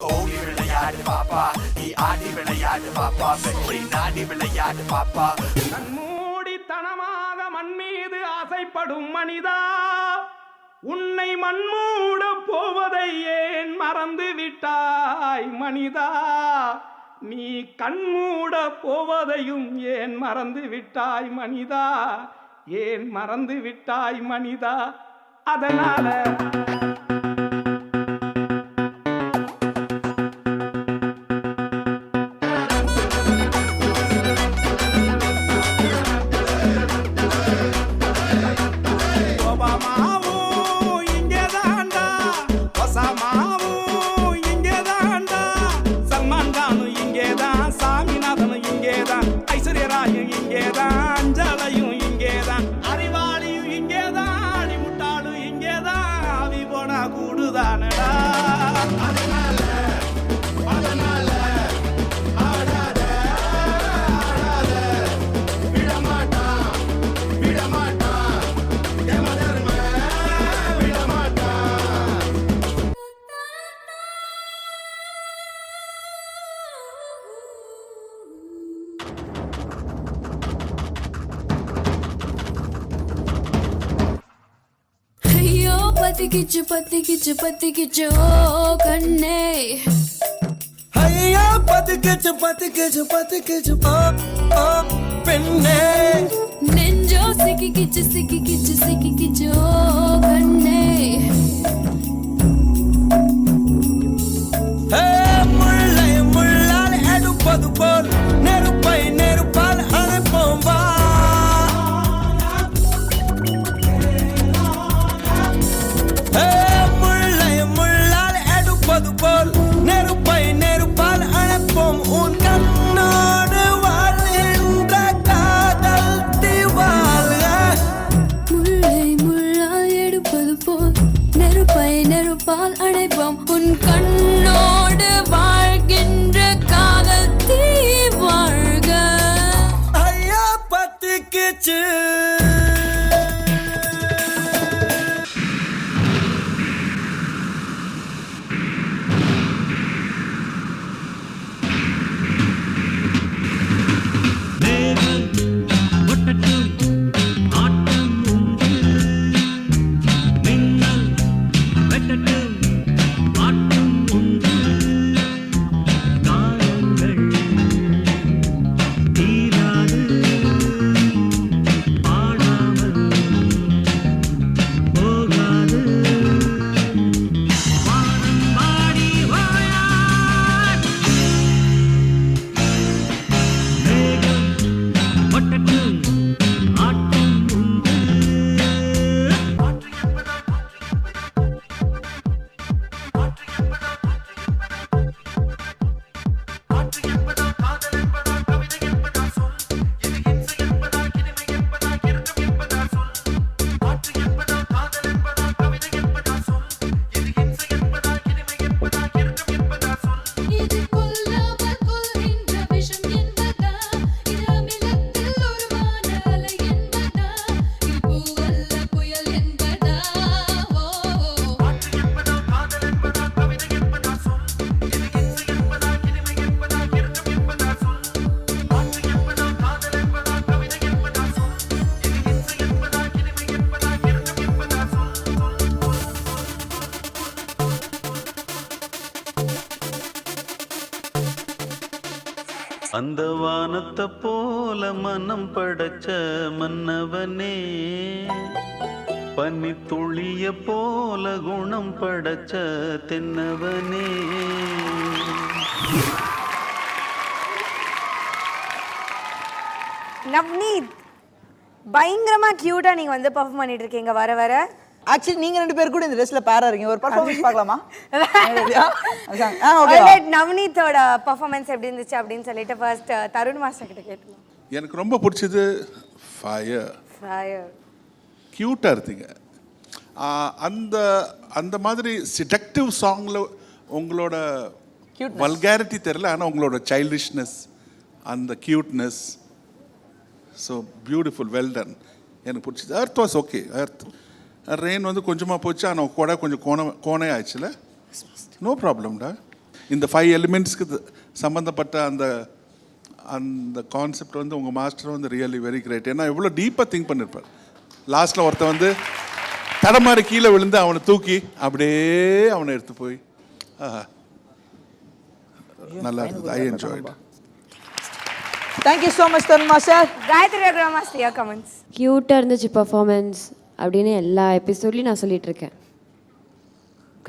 ஓடி விளையாடு பாப்பா, நீ ஆடி விளையாடு பாப்பா, வெற்றி நாடி விளையாடு பாப்பா. கண்மூடித்தனமாக மண் மீது ஆசைப்படும் மனிதா, உன்னை மண்மூட போவதை ஏன் மறந்து விட்டாய் மனிதா? நீ கண்மூட போவதையும் ஏன் மறந்து விட்டாய் மனிதா? ஏன் மறந்து விட்டாய் மனிதா? அதனால பத்திக்கிச்சு பத்திக்கிச்சு பத்திக்கிச்சு ஓ கண்ணே, ஐயா பத்திக்கிச்சு பத்திக்கிச்சு பத்திக்கிச்சு ஓ ஓ பெண்ணே, நெஞ்சோ சிக்கிக்கிச்சு சிக்கிக்கிச்சு சிக்கிக்கிச்சு ஓ கண்ணே. முல்லை முள்ளால் எடுப்பது போல் நெருப்பை நெருப்பால் அணைப்போம் வா. முல்லை முள்ளால் எடுப்பது போல் நெருப்பை நெருப்பால் அணைப்போம். உன் கண்ணோடு வாழ்கின்ற காதல் தீவாள். முல்லை முள்ளால் எடுப்பது போல் நெருப்பை நெருப்பால் அணைப்போம். உன் கண்ணோடு வாழ்கின்ற காதல் தீ வாழ்க. ஐயா பத்திக்கிச்சு அந்த வானத்தை போல மனம் படைச்ச மன்னவனே, பனி துளிய போல குணம் படைச்ச தென்னவனே. நவ்னீத், பயங்கரமா கியூட்டா நீங்க வந்து பெர்ஃபார்ம் பண்ணிட்டு இருக்கீங்க வர வர. ஆக்சுவலி நீங்க ரெண்டு பேர் கூட இந்த ட்ரெஸ்ல பேரா இருக்கீங்க. ஒரு பெர்ஃபார்மன்ஸ் பார்க்கலாமா? நவ்னீத்தோட பெர்ஃபார்மன்ஸ் எப்படி இருந்துச்சு அப்படின்னு சொல்லிட்டு ஃபர்ஸ்ட் தருண் மாஸ்டர் கிட்ட கேட்கலாம். எனக்கு ரொம்ப பிடிச்சது ஃபயர். கியூட்டாக இருந்தீங்க. அந்த அந்த மாதிரி சிடக்டிவ் சாங்கில் உங்களோட வல்காரிட்டி தெரில, ஆனால் உங்களோட சைல்டிஷ்னஸ், அந்த cuteness, so beautiful, well done. எனக்கு பிடிச்சது. Earth was okay. ரெயின் வந்து கொஞ்சமாக போச்சு, ஆனால் கூட கொஞ்சம் கோணே ஆயிடுச்சுல. நோ ப்ராப்ளம்டா. இந்த 5 எலிமெண்ட்ஸ்க்கு சம்மந்தப்பட்ட அந்த அந்த கான்செப்ட் வந்து உங்கள் மாஸ்டர் வந்து ரியலி வெரி கிரேட். ஏன்னா எவ்வளோ டீப்பாக திங்க் பண்ணியிருப்பார். லாஸ்ட்டில் ஒருத்தன் வந்து தடமாறி கீழே விழுந்து அவனை தூக்கி அப்படியே அவனை எடுத்து போய் நல்லா இருந்தது. I enjoyed. Thank you so much Tarun master. Gayathri Raghuram master, your comments. க்யூட்டாக இருந்துச்சு பர்ஃபார்மன்ஸ் அப்படின்னு எல்லா எபிசோட்லையும் நான் சொல்லிட்டு இருக்கேன்.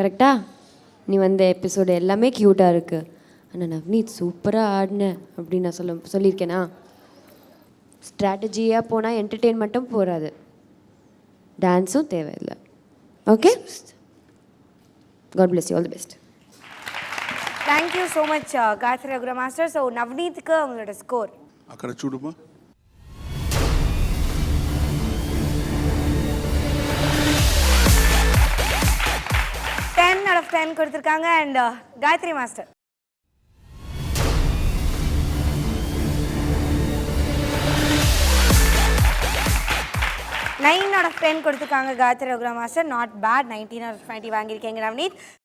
கரெக்டா? நீ வந்த எபிசோடு எல்லாமே க்யூட்டாக இருக்குது. ஆனால் நவ்னீத் சூப்பராக ஆடின அப்படின்னு நான் சொல்லியிருக்கேனா? ஸ்ட்ராட்டஜியாக போனால் என்டர்டெயின்மெண்ட்டும் போகாது, டான்ஸும் தேவையில்லை. Okay, God bless you, all the best. Thank you so much, Gayathri Raghuram master. So நவ்னீத்துக்கு அவங்களோட ஸ்கோர் அக்கறை சூடுமா? out of 10 கொடுத்துருக்காங்க. And Gayathri master 9 out of 10 கொடுத்துருக்காங்க. Gayathri Raghuram master not bad. 19 out of 20 வாங்கியிருக்கீங்க நவ்னீத்.